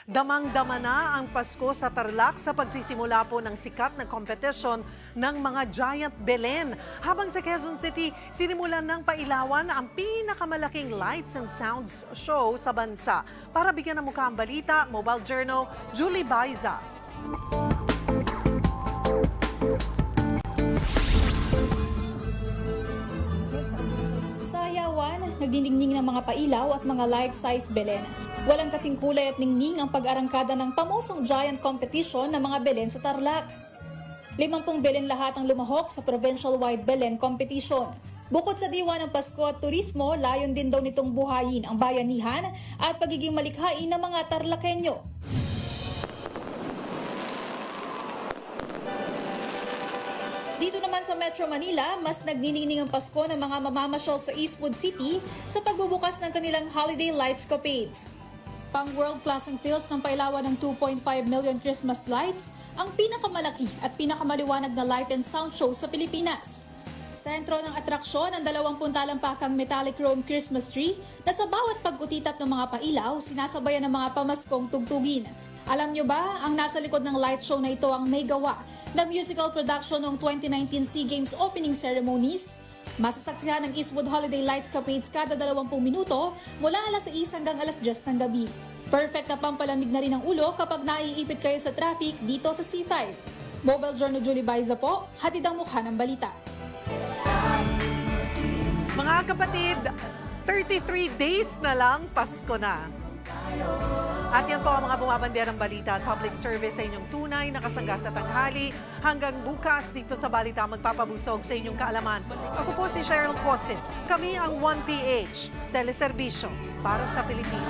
Damang-dama na ang Pasko sa Tarlac sa pagsisimula po ng sikat na competition ng mga Giant Belen. Habang sa Quezon City, sinimulan ng pailawan ang pinakamalaking lights and sounds show sa bansa. Para bigyan ng mukha ang balita, Mobile Journal, Julie Baiza. Nagdiningning ng mga pailaw at mga life-size belen. Walang kasing kulay at ningning ang pag-arangkada ng pamosong giant competition ng mga belen sa Tarlac. 50 belen lahat ang lumahok sa provincial-wide belen competition. Bukod sa diwa ng Pasko at turismo, layon din daw nitong buhayin ang bayanihan at pagiging malikhain ng mga Tarlakenyo. Dito naman sa Metro Manila, mas nagniningning ang Pasko ng mga mamamasyal sa Eastwood City sa pagbubukas ng kanilang holiday lights capades. Pang world-class ang feels ng pailawan ng 2.5 million Christmas lights, ang pinakamalaki at pinakamaliwanag na light and sound show sa Pilipinas. Sentro ng atraksyon ang 20 talampakang metallic chrome Christmas tree na sa bawat pag-utitap ng mga pailaw, sinasabayan ng mga pamaskong tugtugin. Alam nyo ba, ang nasa likod ng light show na ito ang may gawa na musical production noong 2019 SEA Games opening ceremonies. Masasaksihan ng Eastwood Holiday Lights Capades kada 20 minuto mula alas 6 hanggang alas 10 ng gabi. Perfect na pampalamig na rin ang ulo kapag naiipit kayo sa traffic dito sa C5. Mobile Journal Julie Baiza po, hatid ang mukha ng balita. Mga kapatid, 33 days na lang Pasko na. At yan po ang mga bumabanderang balita at public service sa inyong tunay na kasangga sa tanghali. Hanggang bukas dito sa Balita magpapabusog sa inyong kaalaman. Ako po si Cheryl Cosit. Kami ang 1PH, teleserbisyo para sa Pilipino.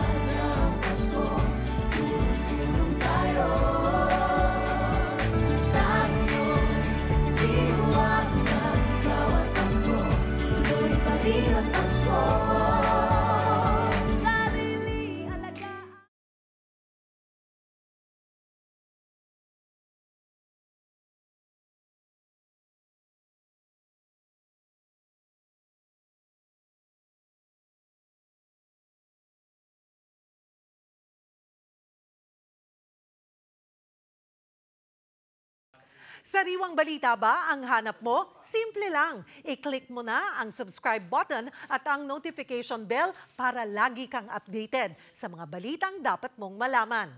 Sariwang balita ba ang hanap mo? Simple lang. I-click mo na ang subscribe button at ang notification bell para lagi kang updated sa mga balitang dapat mong malaman.